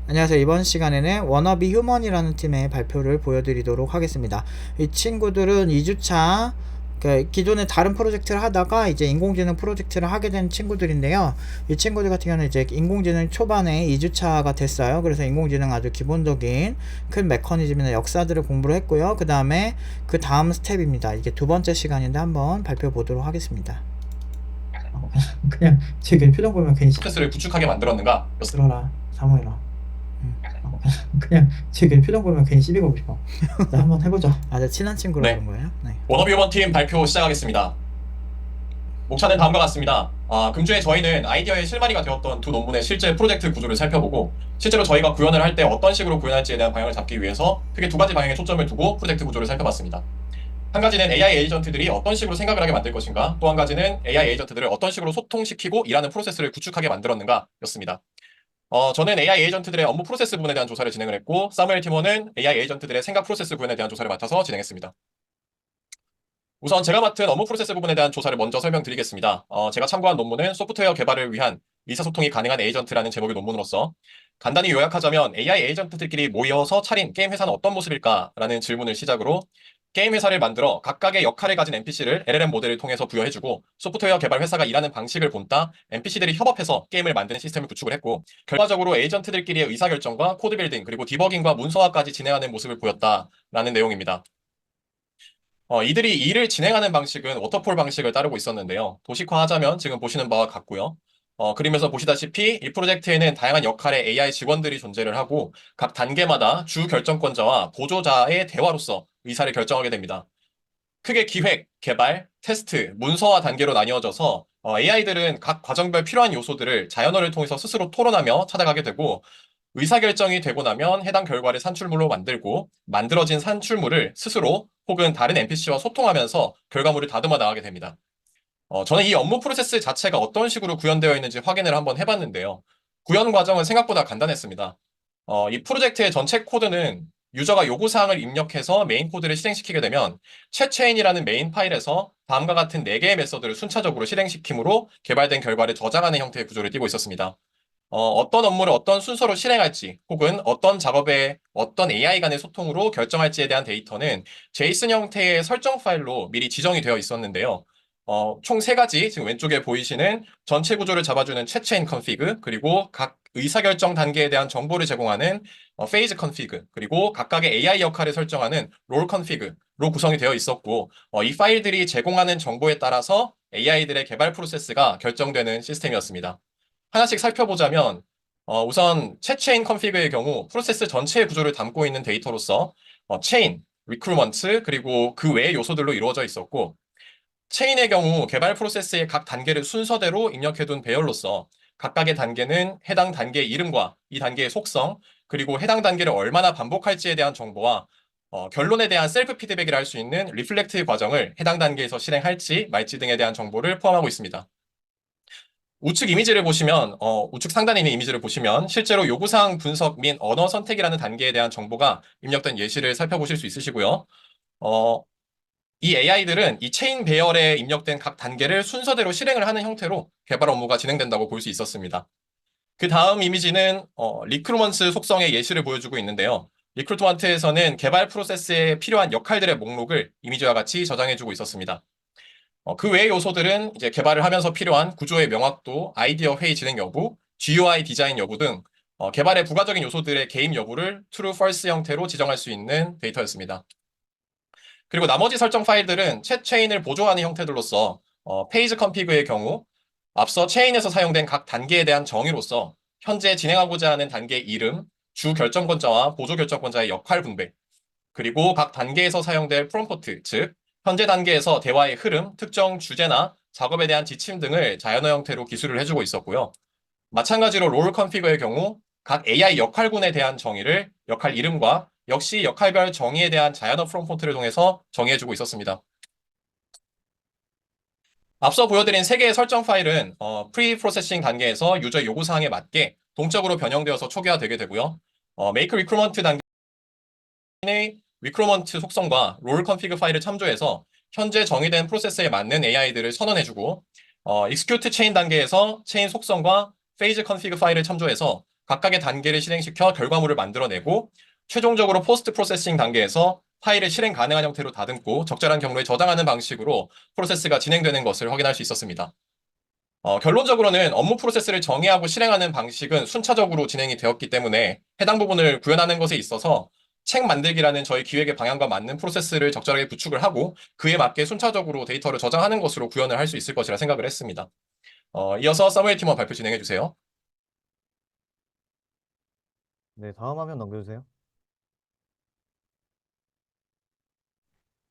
안녕하세요. 이번 시간에는 워너비 휴먼이라는 팀의 발표를 보여드리도록 하겠습니다. 이 친구들은 2주차 기존에 다른 프로젝트를 하다가 이제 인공지능 프로젝트를 하게 된 친구들인데요. 이 친구들 같은 경우는 이제 인공지능 초반에 2주차가 됐어요. 그래서 인공지능 아주 기본적인 큰 메커니즘이나 역사들을 공부를 했고요. 그 다음에 그 다음 스텝입니다. 이게 두 번째 시간인데 한번 발표 보도록 하겠습니다. 그냥 지금 표정 보면 괜히 프로세스를 구축하게 만들었는가? 들어라 사무엘아. 그냥 지금 표정 보면 괜히 시비 걸고 싶어. 자, 한번 해보자. 아주 친한 친구라 네. 그런 거예요. 네. 워너비 휴먼 팀 발표 시작하겠습니다. 목차는 다음과 같습니다. 금주에 저희는 아이디어의 실마리가 되었던 두 논문의 실제 프로젝트 구조를 살펴보고 실제로 저희가 구현을 할 때 어떤 식으로 구현할지에 대한 방향을 잡기 위해서 크게 두 가지 방향에 초점을 두고 프로젝트 구조를 살펴봤습니다. 한 가지는 AI 에이전트들이 어떤 식으로 생각을 하게 만들 것인가, 또 한 가지는 AI 에이전트들을 어떤 식으로 소통시키고 일하는 프로세스를 구축하게 만들었는가 였습니다. 저는 AI 에이전트들의 업무 프로세스 부분에 대한 조사를 진행을 했고, 사무엘 팀원은 AI 에이전트들의 생각 프로세스 부분에 대한 조사를 맡아서 진행했습니다. 우선 제가 맡은 업무 프로세스 부분에 대한 조사를 먼저 설명드리겠습니다. 제가 참고한 논문은 소프트웨어 개발을 위한 의사소통이 가능한 에이전트라는 제목의 논문으로서 간단히 요약하자면 AI 에이전트들끼리 모여서 차린 게임 회사는 어떤 모습일까라는 질문을 시작으로 게임 회사를 만들어 각각의 역할을 가진 NPC를 LLM 모델을 통해서 부여해주고 소프트웨어 개발 회사가 일하는 방식을 본따 NPC들이 협업해서 게임을 만드는 시스템을 구축을 했고 결과적으로 에이전트들끼리의 의사결정과 코드 빌딩 그리고 디버깅과 문서화까지 진행하는 모습을 보였다라는 내용입니다. 이들이 일을 진행하는 방식은 워터폴 방식을 따르고 있었는데요. 도식화하자면 지금 보시는 바와 같고요. 그림에서 보시다시피 이 프로젝트에는 다양한 역할의 AI 직원들이 존재를 하고 각 단계마다 주 결정권자와 보조자의 대화로서 의사를 결정하게 됩니다. 크게 기획, 개발, 테스트, 문서화 단계로 나뉘어져서 AI들은 각 과정별 필요한 요소들을 자연어를 통해서 스스로 토론하며 찾아가게 되고 의사결정이 되고 나면 해당 결과를 산출물로 만들고 만들어진 산출물을 스스로 혹은 다른 NPC와 소통하면서 결과물을 다듬어 나가게 됩니다. 저는 이 업무 프로세스 자체가 어떤 식으로 구현되어 있는지 확인을 한번 해봤는데요. 구현 과정은 생각보다 간단했습니다. 이 프로젝트의 전체 코드는 유저가 요구사항을 입력해서 메인 코드를 실행시키게 되면 채체인이라는 메인 파일에서 다음과 같은 4개의 메서드를 순차적으로 실행시키므로 개발된 결과를 저장하는 형태의 구조를 띠고 있었습니다. 어떤 업무를 어떤 순서로 실행할지 혹은 어떤 작업에 어떤 AI 간의 소통으로 결정할지에 대한 데이터는 제이슨 형태의 설정 파일로 미리 지정이 되어 있었는데요. 총 3가지, 지금 왼쪽에 보이시는 전체 구조를 잡아주는 채체인 컨피그, 그리고 각 의사결정 단계에 대한 정보를 제공하는 페이즈 컨피그, 그리고 각각의 AI 역할을 설정하는 롤 컨피그로 구성이 되어 있었고, 이 파일들이 제공하는 정보에 따라서 AI들의 개발 프로세스가 결정되는 시스템이었습니다. 하나씩 살펴보자면 우선 채체인 컨피그의 경우 프로세스 전체의 구조를 담고 있는 데이터로서 체인, 리크루먼트 그리고 그 외의 요소들로 이루어져 있었고 체인의 경우 개발 프로세스의 각 단계를 순서대로 입력해둔 배열로서 각각의 단계는 해당 단계의 이름과 이 단계의 속성 그리고 해당 단계를 얼마나 반복할지에 대한 정보와 결론에 대한 셀프 피드백이라 할 수 있는 리플렉트 과정을 해당 단계에서 실행할지 말지 등에 대한 정보를 포함하고 있습니다. 우측 이미지를 보시면, 우측 상단에 있는 이미지를 보시면 실제로 요구사항 분석 및 언어 선택이라는 단계에 대한 정보가 입력된 예시를 살펴보실 수 있으시고요. 어, 이 AI들은 이 체인 배열에 입력된 각 단계를 순서대로 실행을 하는 형태로 개발 업무가 진행된다고 볼 수 있었습니다. 그 다음 이미지는 리크루먼트 속성의 예시를 보여주고 있는데요. 리크루트먼트에서는 개발 프로세스에 필요한 역할들의 목록을 이미지와 같이 저장해주고 있었습니다. 그 외의 요소들은 이제 개발을 하면서 필요한 구조의 명확도, 아이디어 회의 진행 여부, GUI 디자인 여부 등 개발의 부가적인 요소들의 개입 여부를 true, false 형태로 지정할 수 있는 데이터였습니다. 그리고 나머지 설정 파일들은 챗 체인을 보조하는 형태들로서 페이지 컨피그의 경우 앞서 체인에서 사용된 각 단계에 대한 정의로서 현재 진행하고자 하는 단계의 이름, 주 결정권자와 보조 결정권자의 역할 분배, 그리고 각 단계에서 사용될 프롬프트, 즉 현재 단계에서 대화의 흐름, 특정 주제나 작업에 대한 지침 등을 자연어 형태로 기술을 해주고 있었고요. 마찬가지로 롤 컨피그의 경우 각 AI 역할군에 대한 정의를 역할 이름과 역시 역할별 정의에 대한 자연어 프롬프트를 통해서 정의해주고 있었습니다. 앞서 보여드린 3개의 설정 파일은 프리 프로세싱 단계에서 유저 요구사항에 맞게 동적으로 변형되어서 초기화되게 되고요. 메이크 리크루먼트 단계의 리크루먼트 속성과 롤 컨피그 파일을 참조해서 현재 정의된 프로세스에 맞는 AI들을 선언해주고 execute 체인 단계에서 체인 속성과 페이즈 컨피그 파일을 참조해서 각각의 단계를 실행시켜 결과물을 만들어내고 최종적으로 포스트 프로세싱 단계에서 파일을 실행 가능한 형태로 다듬고 적절한 경로에 저장하는 방식으로 프로세스가 진행되는 것을 확인할 수 있었습니다. 결론적으로는 업무 프로세스를 정의하고 실행하는 방식은 순차적으로 진행이 되었기 때문에 해당 부분을 구현하는 것에 있어서 책 만들기라는 저희 기획의 방향과 맞는 프로세스를 적절하게 구축을 하고 그에 맞게 순차적으로 데이터를 저장하는 것으로 구현을 할 수 있을 것이라 생각을 했습니다. 이어서 사무엘 팀원 발표 진행해 주세요. 네, 다음 화면 넘겨주세요.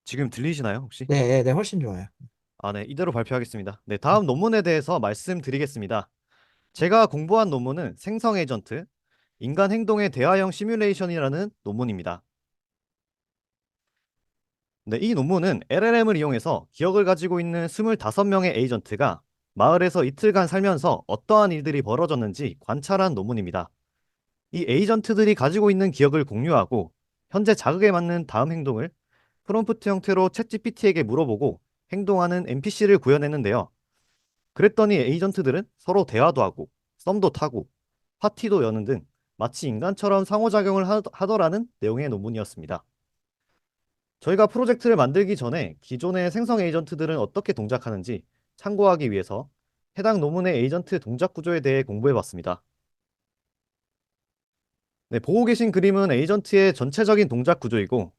지금 들리시나요, 혹시? 네, 네, 훨씬 좋아요. 네, 이대로 발표하겠습니다. 네, 다음 논문에 대해서 말씀드리겠습니다. 제가 공부한 논문은 생성 에이전트, 인간 행동의 대화형 시뮬레이션이라는 논문입니다. 네, 이 논문은 LLM을 이용해서 기억을 가지고 있는 25명의 에이전트가 마을에서 이틀간 살면서 어떠한 일들이 벌어졌는지 관찰한 논문입니다. 이 에이전트들이 가지고 있는 기억을 공유하고 현재 자극에 맞는 다음 행동을 프롬프트 형태로 챗GPT에게 물어보고 행동하는 NPC를 구현했는데요. 그랬더니 에이전트들은 서로 대화도 하고 썸도 타고 파티도 여는 등 마치 인간처럼 상호작용을 하더라는 내용의 논문이었습니다. 저희가 프로젝트를 만들기 전에 기존의 생성 에이전트들은 어떻게 동작하는지 참고하기 위해서 해당 논문의 에이전트 동작 구조에 대해 공부해봤습니다. 네, 보고 계신 그림은 에이전트의 전체적인 동작 구조이고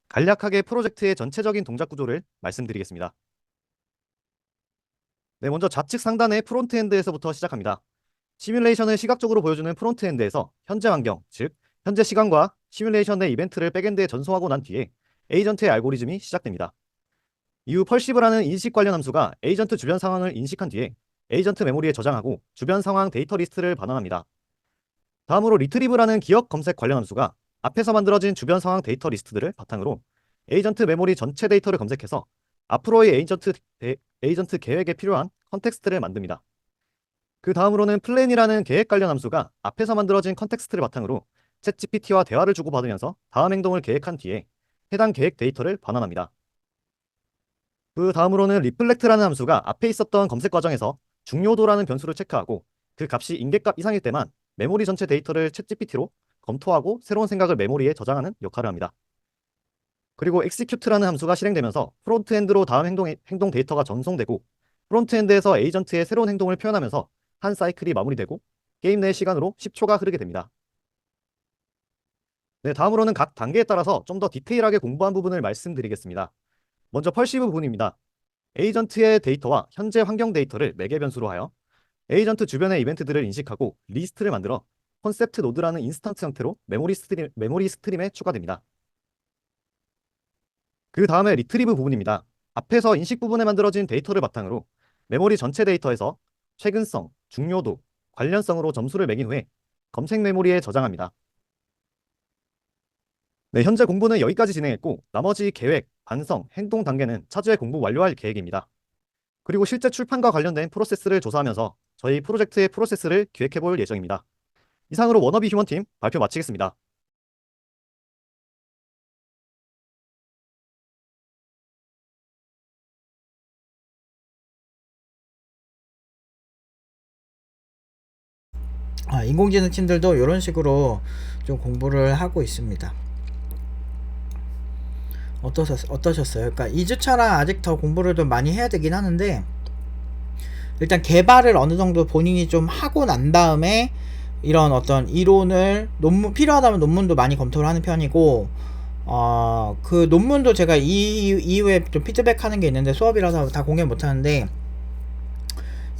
간략하게 프로젝트의 전체적인 동작 구조를 말씀드리겠습니다. 네, 먼저 좌측 상단의 프론트엔드에서부터 시작합니다. 시뮬레이션을 시각적으로 보여주는 프론트엔드에서 현재 환경, 즉 현재 시간과 시뮬레이션의 이벤트를 백엔드에 전송하고 난 뒤에 에이전트의 알고리즘이 시작됩니다. 이후 펄시브라는 인식 관련 함수가 에이전트 주변 상황을 인식한 뒤에 에이전트 메모리에 저장하고 주변 상황 데이터 리스트를 반환합니다. 다음으로 리트리브라는 기억 검색 관련 함수가 앞에서 만들어진 주변 상황 데이터 리스트들을 바탕으로 에이전트 메모리 전체 데이터를 검색해서 앞으로의 에이전트 계획에 필요한 컨텍스트를 만듭니다. 그 다음으로는 플랜이라는 계획 관련 함수가 앞에서 만들어진 컨텍스트를 바탕으로 챗GPT와 대화를 주고받으면서 다음 행동을 계획한 뒤에 해당 계획 데이터를 반환합니다. 그 다음으로는 리플렉트라는 함수가 앞에 있었던 검색 과정에서 중요도라는 변수를 체크하고 그 값이 인계값 이상일 때만 메모리 전체 데이터를 챗GPT로 검토하고 새로운 생각을 메모리에 저장하는 역할을 합니다. 그리고 execute라는 함수가 실행되면서 프론트엔드로 다음 행동 데이터가 전송되고 프론트엔드에서 에이전트의 새로운 행동을 표현하면서 한 사이클이 마무리되고 게임 내 시간으로 10초가 흐르게 됩니다. 네, 다음으로는 각 단계에 따라서 좀 더 디테일하게 공부한 부분을 말씀드리겠습니다. 먼저 펄시브 부분입니다. 에이전트의 데이터와 현재 환경 데이터를 매개 변수로 하여 에이전트 주변의 이벤트들을 인식하고 리스트를 만들어 컨셉트 노드라는 인스턴트 형태로 메모리 스트림에 추가됩니다. 그 다음에 리트리브 부분입니다. 앞에서 인식 부분에 만들어진 데이터를 바탕으로 메모리 전체 데이터에서 최근성, 중요도, 관련성으로 점수를 매긴 후에 검색 메모리에 저장합니다. 네, 현재 공부는 여기까지 진행했고 나머지 계획, 반성, 행동 단계는 차주에 공부 완료할 계획입니다. 그리고 실제 출판과 관련된 프로세스를 조사하면서 저희 프로젝트의 프로세스를 기획해 볼 예정입니다. 이상으로 워너비 휴먼팀 발표 마치겠습니다. 인공지능 팀들도 이런 식으로 좀 공부를 하고 있습니다. 어떠셨어요? 그러니까 2주차라 아직 더 공부를 좀 많이 해야 되긴 하는데 일단 개발을 어느 정도 본인이 좀 하고 난 다음에 이런 어떤 이론을 필요하다면 논문도 많이 검토를 하는 편이고 그 논문도 제가 이후에 좀 피드백하는 게 있는데 수업이라서 다 공개 못하는데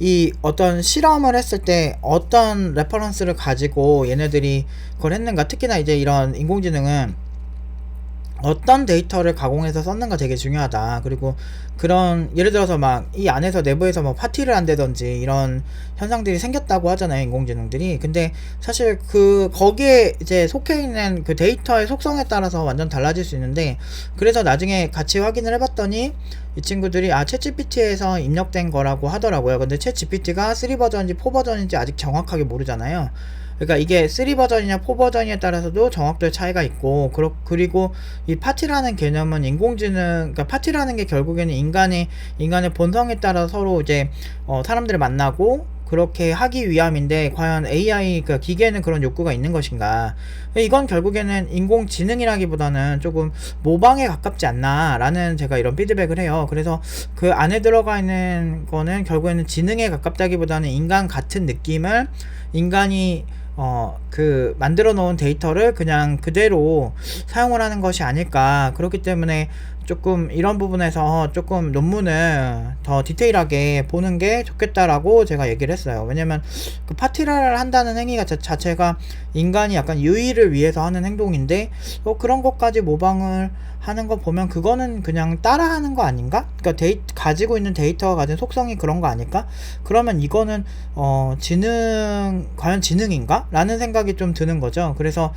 이 어떤 실험을 했을 때 어떤 레퍼런스를 가지고 얘네들이 그걸 했는가, 특히나 이제 이런 인공지능은 어떤 데이터를 가공해서 썼는가 되게 중요하다. 그리고 그런 예를 들어서 막 이 안에서 내부에서 뭐 파티를 한다든지 이런 현상들이 생겼다고 하잖아요, 인공지능들이. 근데 사실 거기에 이제 속해 있는 그 데이터의 속성에 따라서 완전 달라질 수 있는데, 그래서 나중에 같이 확인을 해봤더니 이 친구들이 챗GPT에서 입력된 거라고 하더라고요. 근데 챗GPT가 3 버전인지 4 버전인지 아직 정확하게 모르잖아요. 그러니까 이게 3 버전이냐 4 버전에 따라서도 정확도의 차이가 있고, 그리고 이 파티라는 개념은 그러니까 파티라는 게 결국에는 인간의 본성에 따라 서로 이제 사람들을 만나고 그렇게 하기 위함인데 과연 AI 그 기계는 그런 욕구가 있는 것인가? 이건 결국에는 인공지능이라기보다는 조금 모방에 가깝지 않나라는 제가 이런 피드백을 해요. 그래서 그 안에 들어가 있는 거는 결국에는 지능에 가깝다기보다는 인간 같은 느낌을 인간이 그 만들어 놓은 데이터를 그냥 그대로 사용을 하는 것이 아닐까. 그렇기 때문에 조금 이런 부분에서 조금 논문을 더 디테일하게 보는 게 좋겠다라고 제가 얘기를 했어요. 왜냐면 그 파티를 한다는 행위가 자체가 인간이 약간 유의를 위해서 하는 행동인데 그런 것까지 모방을 하는 거 보면 그거는 그냥 따라하는 거 아닌가? 그러니까 가지고 있는 데이터가 가진 속성이 그런 거 아닐까? 그러면 이거는 과연 지능인가? 라는 생각이 좀 드는 거죠. 그래서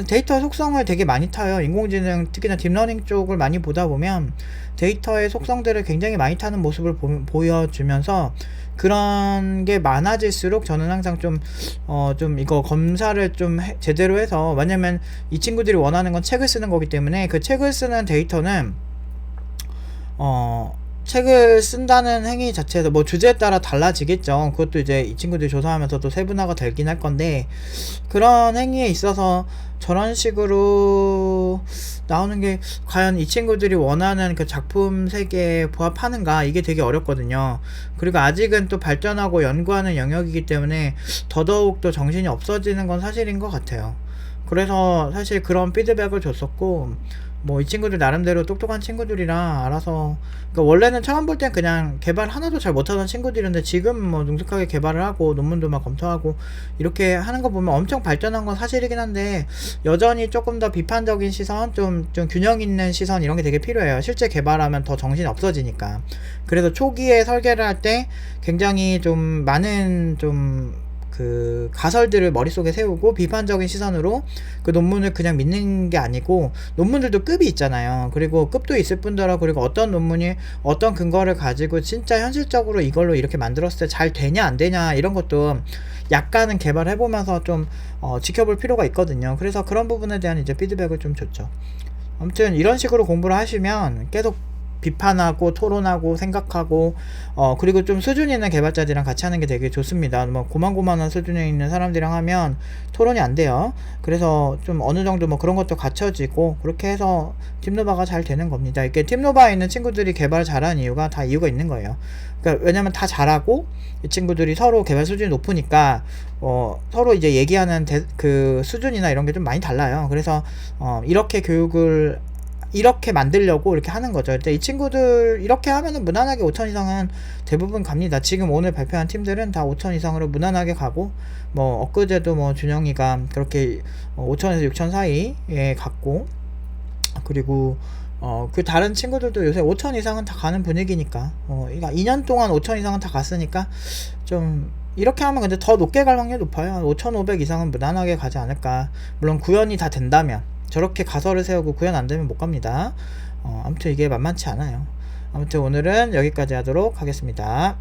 데이터 속성을 되게 많이 타요. 인공지능 특히나 딥러닝 쪽을 많이 보다 보면 데이터의 속성들을 굉장히 많이 타는 모습을 보여주면서 그런 게 많아질수록 저는 항상 좀 이거 검사를 좀 제대로 해서, 왜냐면 이 친구들이 원하는 건 책을 쓰는 거기 때문에 그 책을 쓰는 데이터는 책을 쓴다는 행위 자체에서 뭐 주제에 따라 달라지겠죠. 그것도 이제 이 친구들이 조사하면서 또 세분화가 되긴 할 건데, 그런 행위에 있어서 저런 식으로 나오는 게 과연 이 친구들이 원하는 그 작품 세계에 부합하는가, 이게 되게 어렵거든요. 그리고 아직은 또 발전하고 연구하는 영역이기 때문에 더더욱 또 정신이 없어지는 건 사실인 것 같아요. 그래서 사실 그런 피드백을 줬었고, 뭐 이 친구들 나름대로 똑똑한 친구들이라 알아서, 그러니까 원래는 처음 볼 땐 그냥 개발 하나도 잘 못하던 친구들인데 지금 뭐 능숙하게 개발을 하고 논문도 막 검토하고 이렇게 하는 거 보면 엄청 발전한 건 사실이긴 한데, 여전히 조금 더 비판적인 시선, 좀 균형 있는 시선, 이런 게 되게 필요해요. 실제 개발하면 더 정신이 없어지니까. 그래서 초기에 설계를 할 때 굉장히 좀 많은 그 가설들을 머릿속에 세우고 비판적인 시선으로 그 논문을 그냥 믿는 게 아니고, 논문들도 급이 있잖아요. 그리고 급도 있을 뿐더러, 그리고 어떤 논문이 어떤 근거를 가지고 진짜 현실적으로 이걸로 이렇게 만들었을 때 잘 되냐 안 되냐, 이런 것도 약간은 개발해보면서 좀 지켜볼 필요가 있거든요. 그래서 그런 부분에 대한 이제 피드백을 좀 줬죠. 아무튼 이런 식으로 공부를 하시면 계속 비판하고 토론하고 생각하고 그리고 좀 수준 있는 개발자들이랑 같이 하는 게 되게 좋습니다. 뭐 고만고만한 수준에 있는 사람들이랑 하면 토론이 안 돼요. 그래서 좀 어느 정도 뭐 그런 것도 갖춰지고, 그렇게 해서 팀노바가 잘 되는 겁니다. 이렇게 팀노바에 있는 친구들이 개발 잘하는 이유가 다 이유가 있는 거예요. 그러니까 왜냐면 다 잘하고 이 친구들이 서로 개발 수준이 높으니까 서로 이제 얘기하는 그 수준이나 이런 게 좀 많이 달라요. 그래서 이렇게 교육을 이렇게 만들려고 이렇게 하는 거죠. 이 친구들 이렇게 하면은 무난하게 5천 이상은 대부분 갑니다. 지금 오늘 발표한 팀들은 다 5천 이상으로 무난하게 가고, 뭐 엊그제도 뭐 준영이가 그렇게 5천에서 6천 사이에 갔고, 그리고 그 다른 친구들도 요새 5천 이상은 다 가는 분위기니까, 2년 동안 5천 이상은 다 갔으니까 좀 이렇게 하면 근데 더 높게 갈 확률이 높아요. 5,500 이상은 무난하게 가지 않을까. 물론 구현이 다 된다면. 저렇게 가설을 세우고 구현 안 되면 못 갑니다. 아무튼 이게 만만치 않아요. 아무튼 오늘은 여기까지 하도록 하겠습니다.